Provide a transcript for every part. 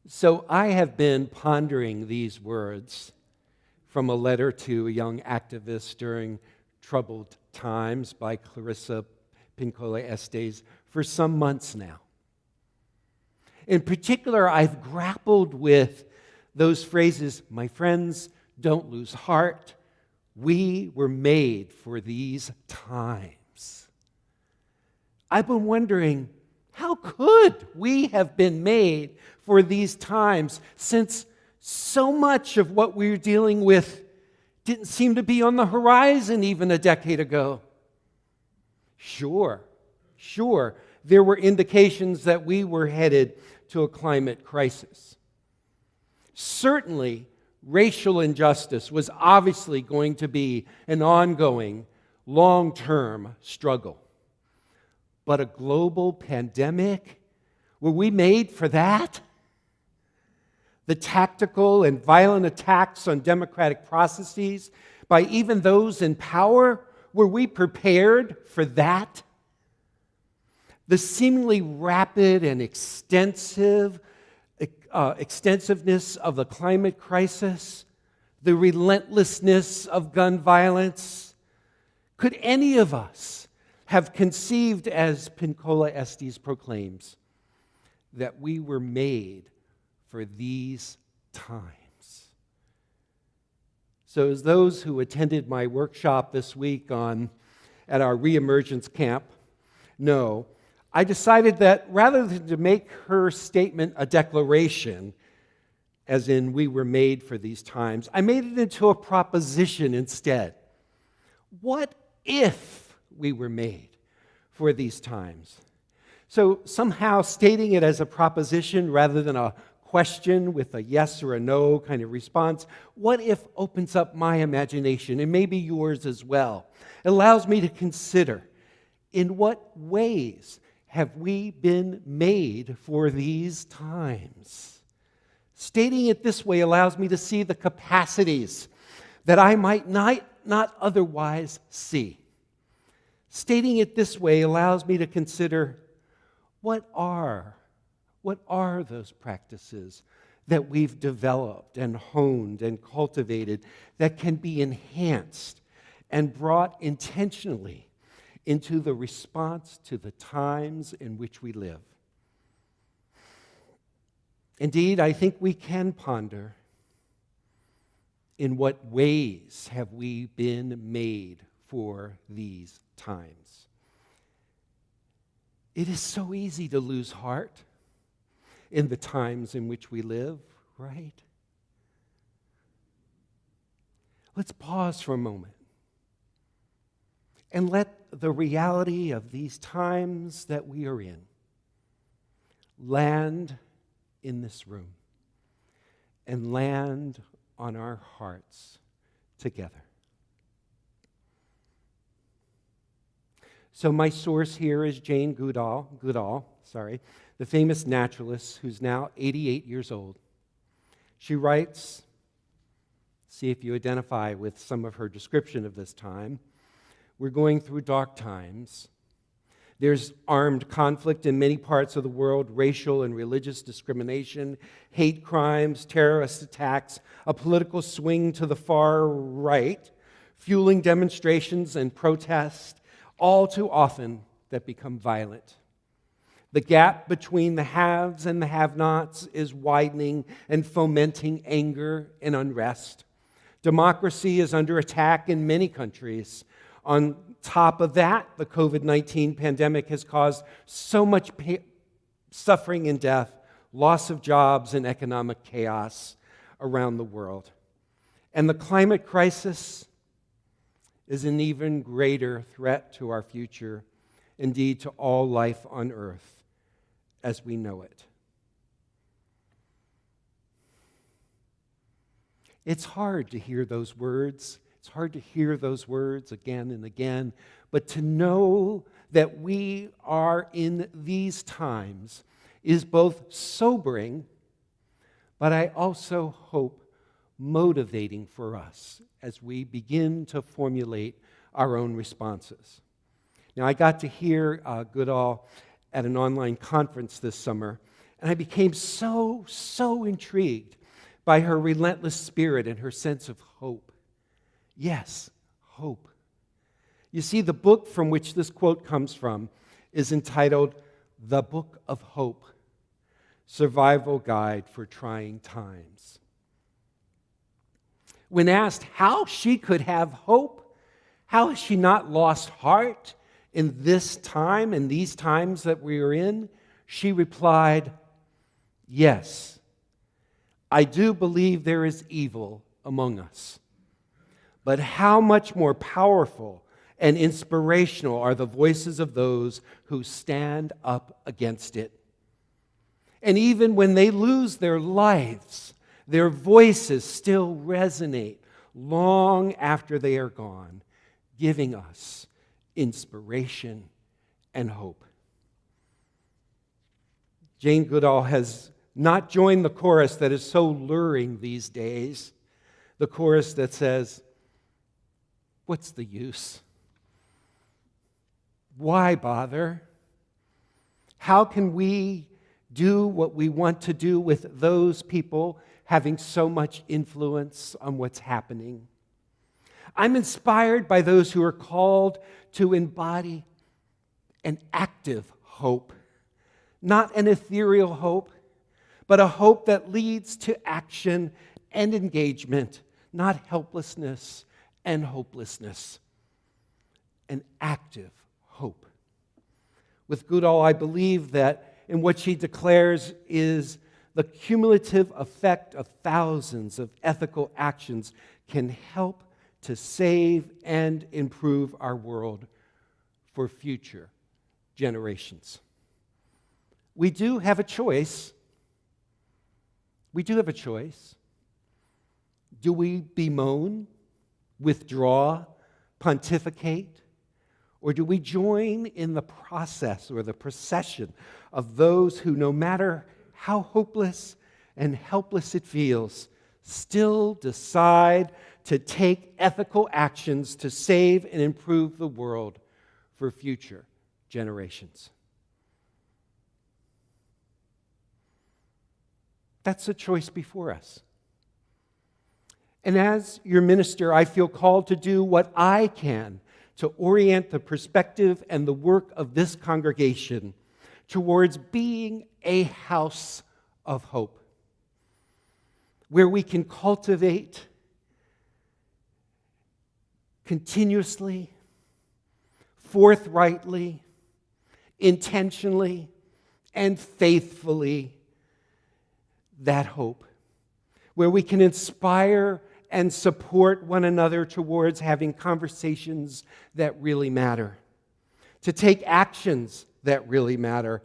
So I have been pondering these words from a letter to a young activist during troubled times by Clarissa Pinkola Estes for some months now. In particular, I've grappled with those phrases, my friends, don't lose heart. We were made for these times. I've been wondering, how could we have been made for these times since so much of what we're dealing with didn't seem to be on the horizon even a decade ago? Sure, there were indications that we were headed to a climate crisis. Certainly, racial injustice was obviously going to be an ongoing, long-term struggle. But a global pandemic? Were we made for that? The tactical and violent attacks on democratic processes by even those in power? Were we prepared for that? The seemingly rapid and extensiveness of the climate crisis, the relentlessness of gun violence. Could any of us have conceived, as Pinkola Estes proclaims, that we were made for these times? So as those who attended my workshop this week at our reemergence camp know, I decided that rather than to make her statement a declaration, as in we were made for these times, I made it into a proposition instead. What if we were made for these times? So somehow stating it as a proposition rather than a question with a yes or a no kind of response, what if opens up my imagination and maybe yours as well. It allows me to consider, in what ways have we been made for these times? Stating it this way allows me to see the capacities that I might not otherwise see. Stating it this way allows me to consider, what are those practices that we've developed and honed and cultivated that can be enhanced and brought intentionally into the response to the times in which we live? Indeed, I think we can ponder, in what ways have we been made for these times? It is so easy to lose heart in the times in which we live, right? Let's pause for a moment and let the reality of these times that we are in land in this room and land on our hearts together. So my source here is Jane Goodall, the famous naturalist who's now 88 years old. She writes, see if you identify with some of her description of this time, we're going through dark times. There's armed conflict in many parts of the world, racial and religious discrimination, hate crimes, terrorist attacks, a political swing to the far right, fueling demonstrations and protests, all too often that become violent. The gap between the haves and the have-nots is widening and fomenting anger and unrest. Democracy is under attack in many countries. On top of that, the COVID-19 pandemic has caused so much suffering and death, loss of jobs, and economic chaos around the world. And the climate crisis is an even greater threat to our future, indeed to all life on earth as we know it. It's hard to hear those words. It's hard to hear those words again and again, but to know that we are in these times is both sobering, but I also hope motivating for us as we begin to formulate our own responses. Now, I got to hear Goodall at an online conference this summer, And I became so intrigued by her relentless spirit and her sense of hope. Yes, hope. You see, the book from which this quote comes from is entitled The Book of Hope, Survival Guide for Trying Times. When asked how she could have hope, how has she not lost heart in this time, in these times that we are in, she replied, yes, I do believe there is evil among us. But how much more powerful and inspirational are the voices of those who stand up against it. And even when they lose their lives, their voices still resonate long after they are gone, giving us inspiration and hope. Jane Goodall has not joined the chorus that is so luring these days, the chorus that says, what's the use? Why bother? How can we do what we want to do with those people having so much influence on what's happening? I'm inspired by those who are called to embody an active hope, not an ethereal hope, but a hope that leads to action and engagement, not helplessness and hopelessness. An active hope. With Goodall, I believe that in what she declares is the cumulative effect of thousands of ethical actions can help to save and improve our world for future generations. We do have a choice. We do have a choice. Do we bemoan, withdraw, pontificate, or do we join in the process or the procession of those who, no matter how hopeless and helpless it feels, still decide to take ethical actions to save and improve the world for future generations? That's a choice before us. And as your minister, I feel called to do what I can to orient the perspective and the work of this congregation towards being a house of hope, where we can cultivate continuously, forthrightly, intentionally, and faithfully that hope, where we can inspire and support one another towards having conversations that really matter, to take actions that really matter,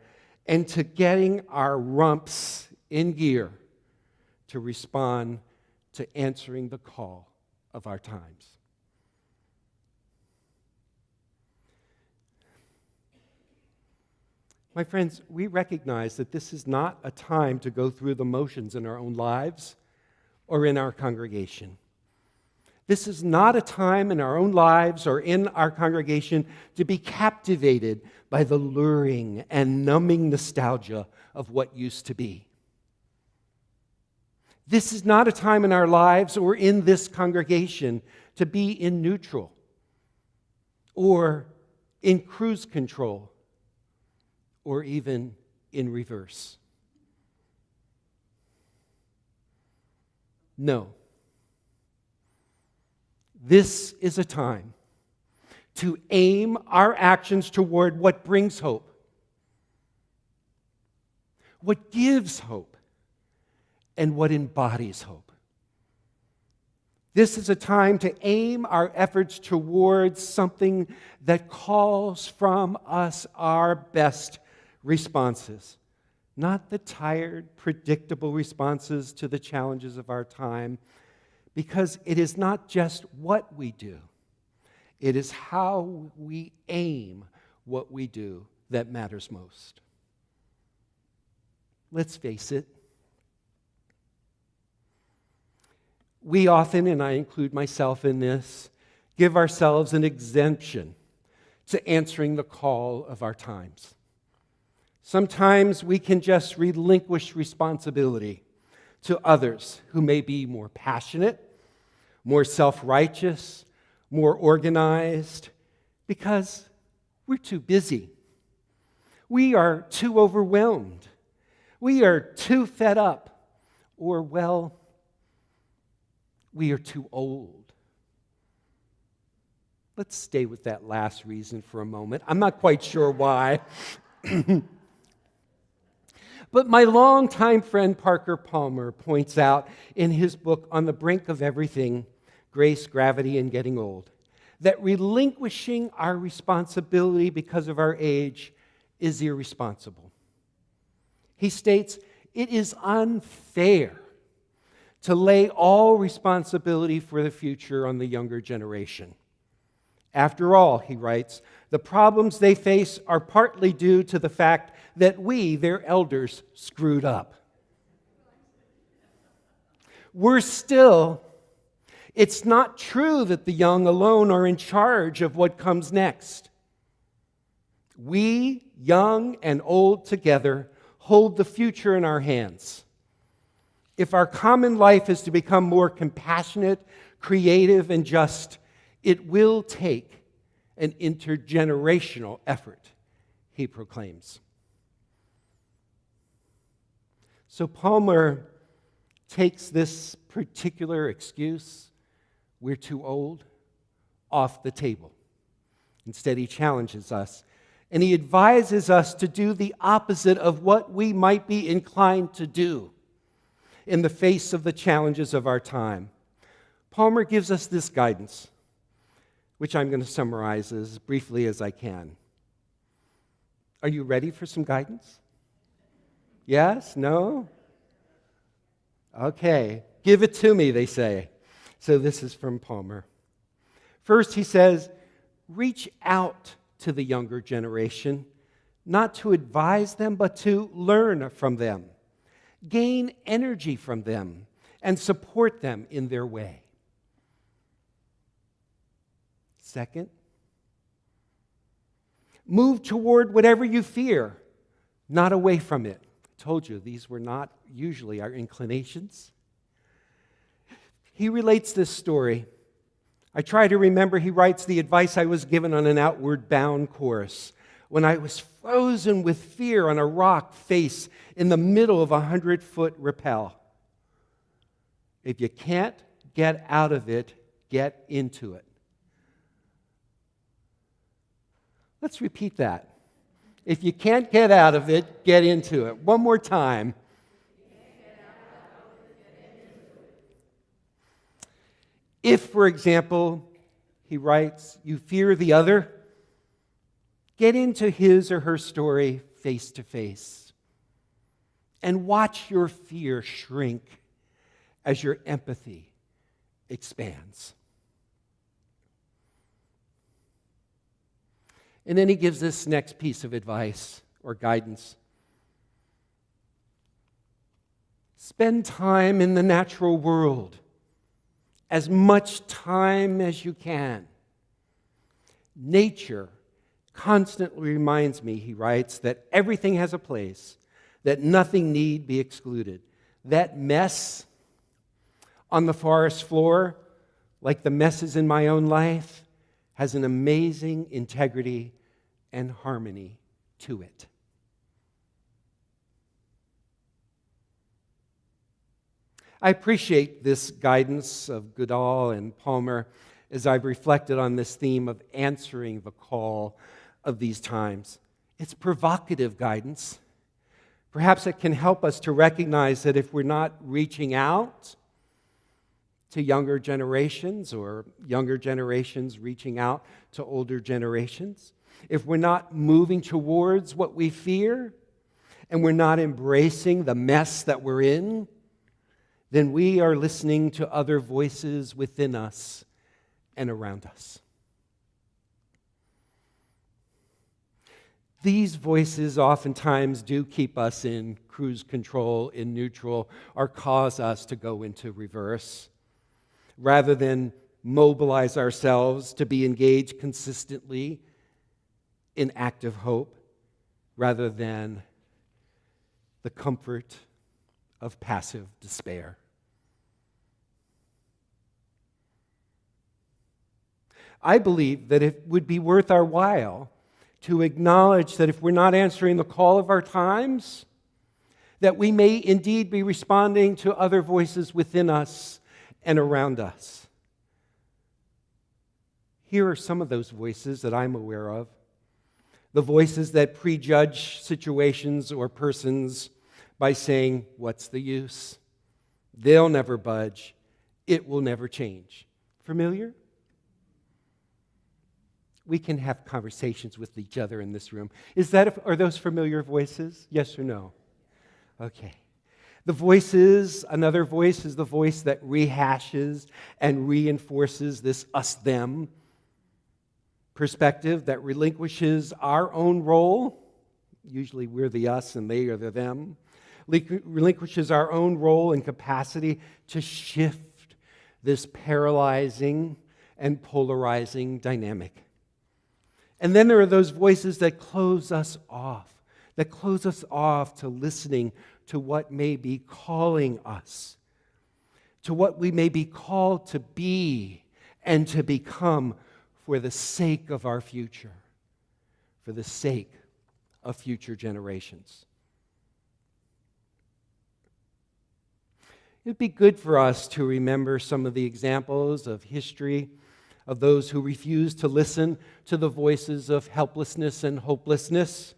and to getting our rumps in gear to respond to answering the call of our times. My friends, we recognize that this is not a time to go through the motions in our own lives or in our congregation. This is not a time in our own lives or in our congregation to be captivated by the luring and numbing nostalgia of what used to be. This is not a time in our lives or in this congregation to be in neutral or in cruise control or even in reverse. No. This is a time to aim our actions toward what brings hope, what gives hope, and what embodies hope. This is a time to aim our efforts towards something that calls from us our best responses, not the tired, predictable responses to the challenges of our time, because it is not just what we do, it is how we aim what we do that matters most. Let's face it. We often, and I include myself in this, give ourselves an exemption to answering the call of our times. Sometimes we can just relinquish responsibility to others who may be more passionate, more self-righteous, more organized, because we're too busy. We are too overwhelmed. We are too fed up. Or, well, we are too old. Let's stay with that last reason for a moment. I'm not quite sure why. But my longtime friend Parker Palmer points out in his book, On the Brink of Everything, Grace, Gravity, and Getting Old, that relinquishing our responsibility because of our age is irresponsible. He states, it is unfair to lay all responsibility for the future on the younger generation. After all, he writes, the problems they face are partly due to the fact that we, their elders, screwed up. Worse still, it's not true that the young alone are in charge of what comes next. We, young and old together, hold the future in our hands. If our common life is to become more compassionate, creative, and just, it will take an intergenerational effort, he proclaims. So Palmer takes this particular excuse, we're too old, off the table. Instead, he challenges us, and he advises us to do the opposite of what we might be inclined to do in the face of the challenges of our time. Palmer gives us this guidance, which I'm going to summarize as briefly as I can. Are you ready for some guidance? Yes? No? Okay. Give it to me, they say. So this is from Palmer. First, he says, reach out to the younger generation, not to advise them, but to learn from them. Gain energy from them and support them in their way. Second, move toward whatever you fear, not away from it. I told you, these were not usually our inclinations. He relates this story. I try to remember, he writes, the advice I was given on an outward bound course when I was frozen with fear on a rock face in the middle of a 100-foot rappel. If you can't get out of it, get into it. Let's repeat that. If you can't get out of it, get into it. One more time. If, for example, he writes, you fear the other, get into his or her story face to face and watch your fear shrink as your empathy expands. And then he gives this next piece of advice or guidance. Spend time in the natural world, as much time as you can. Nature constantly reminds me, he writes, that everything has a place, that nothing need be excluded. That mess on the forest floor, like the messes in my own life, has an amazing integrity and harmony to it. I appreciate this guidance of Goodall and Palmer as I've reflected on this theme of answering the call of these times. It's provocative guidance. Perhaps it can help us to recognize that if we're not reaching out to younger generations or younger generations reaching out to older generations, if we're not moving towards what we fear and we're not embracing the mess that we're in, then we are listening to other voices within us and around us. These voices oftentimes do keep us in cruise control, in neutral, or cause us to go into reverse, rather than mobilize ourselves to be engaged consistently in active hope, rather than the comfort of passive despair. I believe that it would be worth our while to acknowledge that if we're not answering the call of our times, that we may indeed be responding to other voices within us and around us. Here are some of those voices that I'm aware of. The voices that prejudge situations or persons by saying, "What's the use? They'll never budge. It will never change." Familiar? We can have conversations with each other in this room. Are those familiar voices? Yes or no? Okay. Another voice is the voice that rehashes and reinforces this us-them perspective that relinquishes our own role. Usually we're the us and they are the them. Relinquishes our own role and capacity to shift this paralyzing and polarizing dynamic. And then there are those voices that close us off to listening to what may be calling us, to what we may be called to be and to become for the sake of our future, for the sake of future generations. It'd be good for us to remember some of the examples of history of those who refused to listen to the voices of helplessness and hopelessness,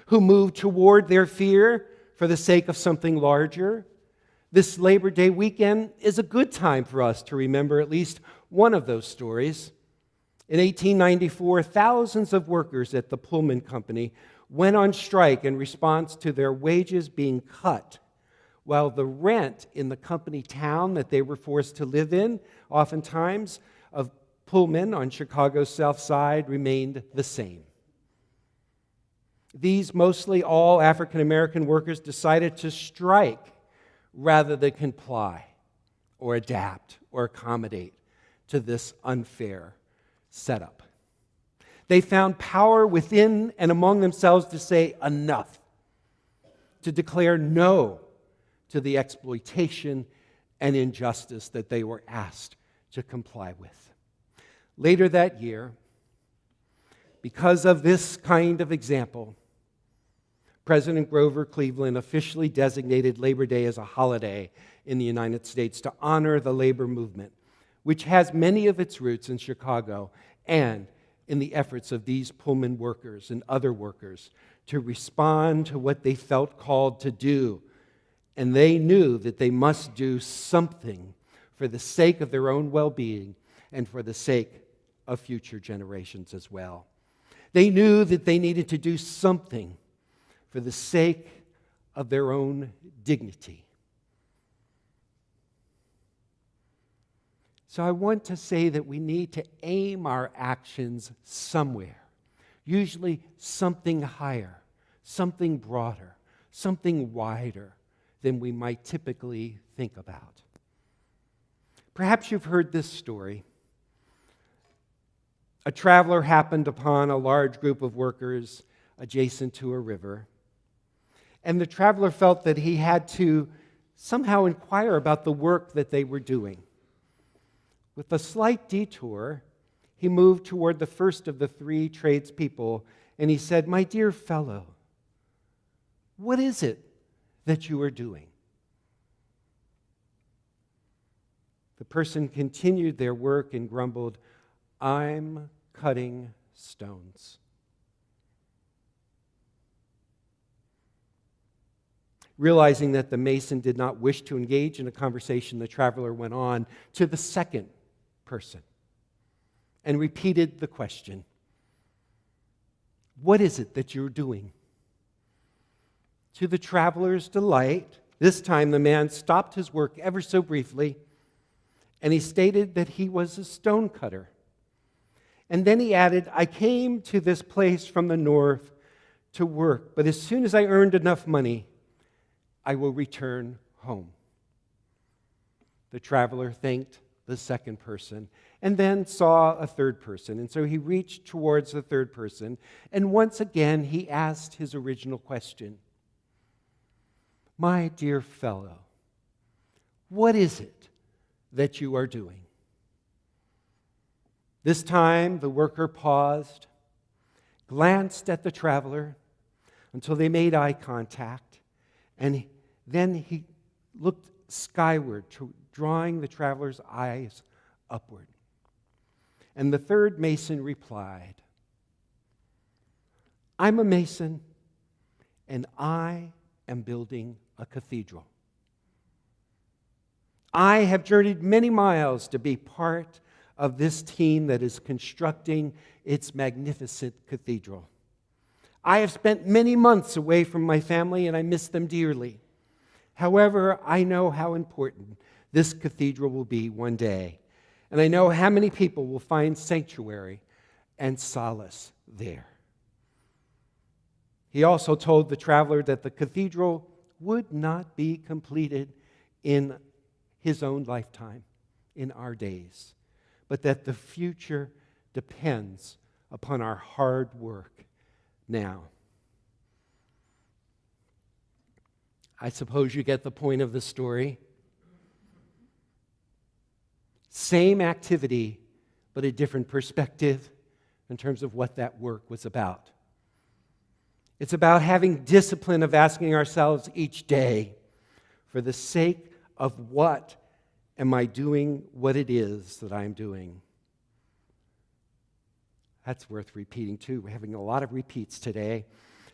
who moved toward their fear for the sake of something larger. This Labor Day weekend is a good time for us to remember at least one of those stories. In 1894, thousands of workers at the Pullman Company went on strike in response to their wages being cut, while the rent in the company town that they were forced to live in, oftentimes of Pullman on Chicago's South Side, remained the same. These mostly all African American workers decided to strike rather than comply or adapt or accommodate to this unfair setup. They found power within and among themselves to say enough, to declare no to the exploitation and injustice that they were asked to comply with. Later that year, because of this kind of example, President Grover Cleveland officially designated Labor Day as a holiday in the United States to honor the labor movement, which has many of its roots in Chicago and in the efforts of these Pullman workers and other workers to respond to what they felt called to do. And they knew that they must do something for the sake of their own well-being and for the sake of future generations as well. They knew that they needed to do something for the sake of their own dignity. So I want to say that we need to aim our actions somewhere, usually something higher, something broader, something wider than we might typically think about. Perhaps you've heard this story. A traveler happened upon a large group of workers adjacent to a river, and the traveler felt that he had to somehow inquire about the work that they were doing. With a slight detour, he moved toward the first of the three tradespeople, and he said, "My dear fellow, what is it that you are doing?" The person continued their work and grumbled, "I'm cutting stones." Realizing that the mason did not wish to engage in a conversation, the traveler went on to the second person and repeated the question, "What is it that you're doing?" To the traveler's delight, this time the man stopped his work ever so briefly, and he stated that he was a stone cutter. And then he added, "I came to this place from the north to work, but as soon as I earned enough money, I will return home." The traveler thanked the second person and then saw a third person. And so he reached towards the third person, and once again he asked his original question, My dear fellow, what is it that you are doing? This time the worker paused, glanced at the traveler until they made eye contact, and then he looked skyward, drawing the traveler's eyes upward. And the third mason replied, I'm a mason, and I am building a cathedral. I have journeyed many miles to be part of this team that is constructing its magnificent cathedral. I have spent many months away from my family, and I miss them dearly. However, I know how important this cathedral will be one day, and I know how many people will find sanctuary and solace there. He also told the traveler that the cathedral would not be completed in his own lifetime, in our days, but that the future depends upon our hard work now. I suppose you get the point of the story. Same activity, but a different perspective in terms of what that work was about. It's about having discipline of asking ourselves each day, for the sake of what am I doing what it is that I'm doing? That's worth repeating too. We're having a lot of repeats today.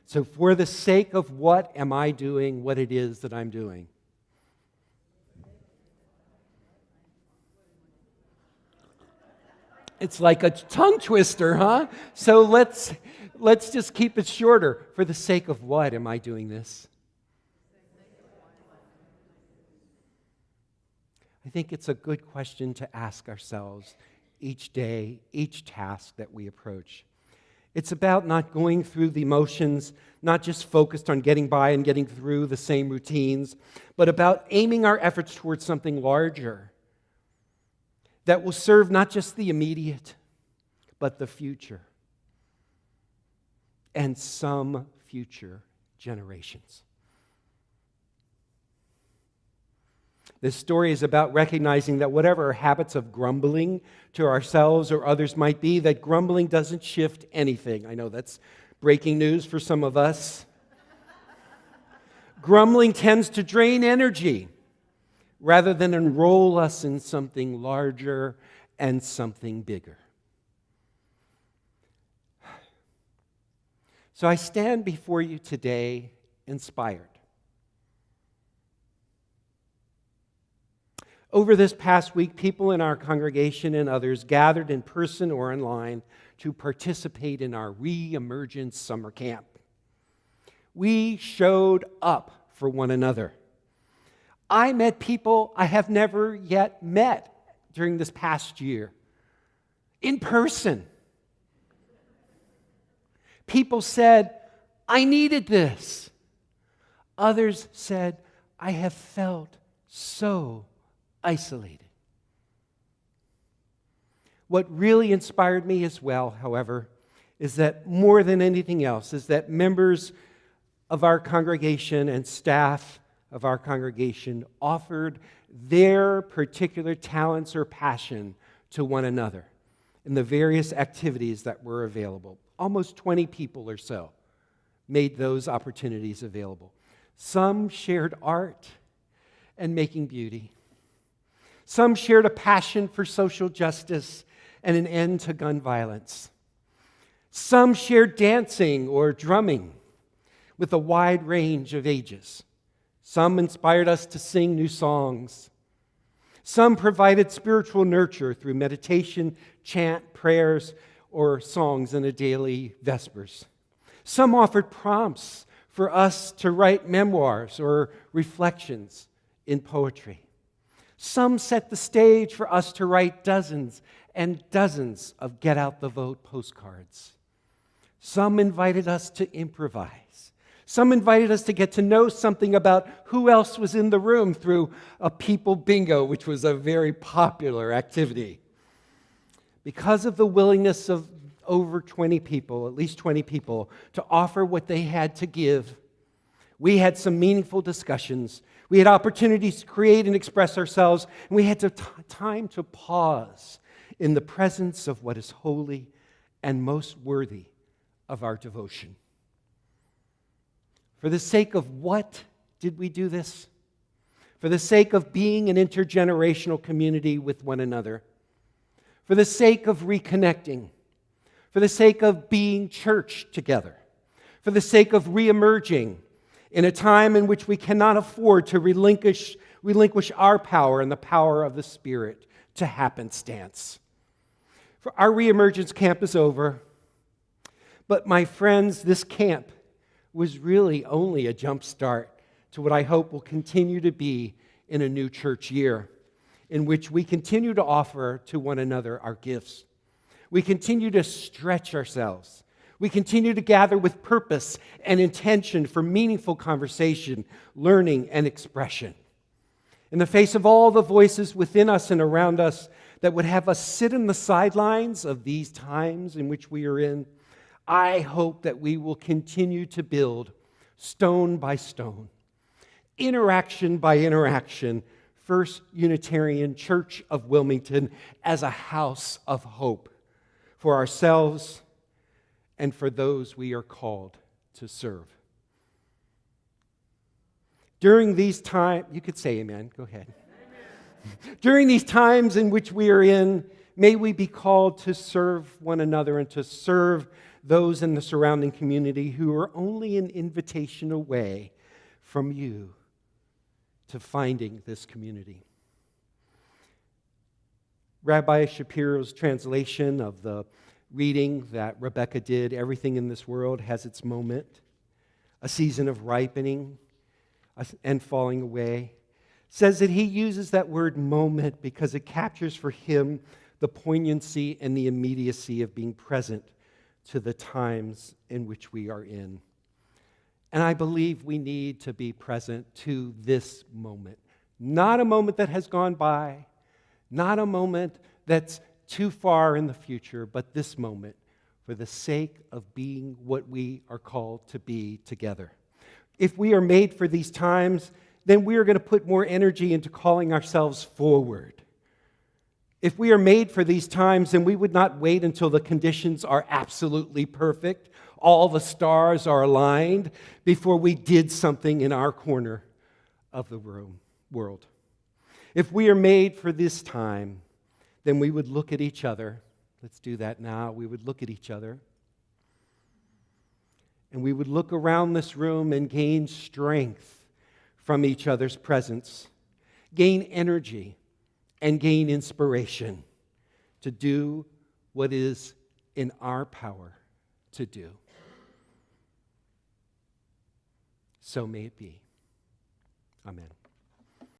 So for the sake of what am I doing what it is that I'm doing? It's like a tongue twister, huh? So let's just keep it shorter. For the sake of what am I doing this? I think it's a good question to ask ourselves each day, each task that we approach. It's about not going through the motions, not just focused on getting by and getting through the same routines, but about aiming our efforts towards something larger that will serve not just the immediate, but the future and some future generations. This story is about recognizing that whatever our habits of grumbling to ourselves or others might be, that grumbling doesn't shift anything. I know that's breaking news for some of us. Grumbling tends to drain energy rather than enroll us in something larger and something bigger. So I stand before you today inspired. Over this past week, people in our congregation and others gathered in person or online to participate in our re-emergence summer camp. We showed up for one another. I met people I have never yet met during this past year, in person. People said, I needed this. Others said, I have felt so isolated. What really inspired me as well, however, is that more than anything else, is that members of our congregation and staff of our congregation offered their particular talents or passion to one another in the various activities that were available. Almost 20 people or so made those opportunities available. Some shared art and making beauty. Some shared a passion for social justice and an end to gun violence. Some shared dancing or drumming with a wide range of ages. Some inspired us to sing new songs. Some provided spiritual nurture through meditation, chant, prayers, or songs in the daily vespers. Some offered prompts for us to write memoirs or reflections in poetry. Some set the stage for us to write dozens and dozens of get-out-the-vote postcards. Some invited us to improvise. Some invited us to get to know something about who else was in the room through a people bingo, which was a very popular activity. Because of the willingness of over 20 people, at least 20 people, to offer what they had to give, We had some meaningful discussions. We had opportunities to create and express ourselves, and we had time to pause in the presence of what is holy and most worthy of our devotion. For the sake of what did we do this? For the sake of being an intergenerational community with one another. For the sake of reconnecting. For the sake of being church together. For the sake of reemerging in a time in which we cannot afford to relinquish our power and the power of the Spirit to happenstance. For our reemergence camp is over. But my friends, this camp was really only a jump start to what I hope will continue to be in a new church year, in which we continue to offer to one another our gifts. We continue to stretch ourselves. We continue to gather with purpose and intention for meaningful conversation, learning, and expression. In the face of all the voices within us and around us that would have us sit in the sidelines of these times in which we are in, I hope that we will continue to build, stone by stone, interaction by interaction, First Unitarian Church of Wilmington as a house of hope for ourselves and for those we are called to serve. During these times, you could say amen, go ahead. During these times in which we are in, may we be called to serve one another and to serve those in the surrounding community who are only an invitation away from you to finding this community. Rabbi Shapiro's translation of the reading that Rebecca did, Everything in This World Has Its Moment, a season of ripening and falling away, says that he uses that word moment because it captures for him the poignancy and the immediacy of being present to the times in which we are in. And I believe we need to be present to this moment. Not a moment that has gone by, not a moment that's too far in the future, but this moment for the sake of being what we are called to be together. If we are made for these times, then we are going to put more energy into calling ourselves forward. If we are made for these times, then we would not wait until the conditions are absolutely perfect, all the stars are aligned, before we did something in our corner of the world. If we are made for this time, then we would look at each other. Let's do that now. We would look at each other. And we would look around this room and gain strength from each other's presence, gain energy, and gain inspiration to do what is in our power to do. So may it be. Amen.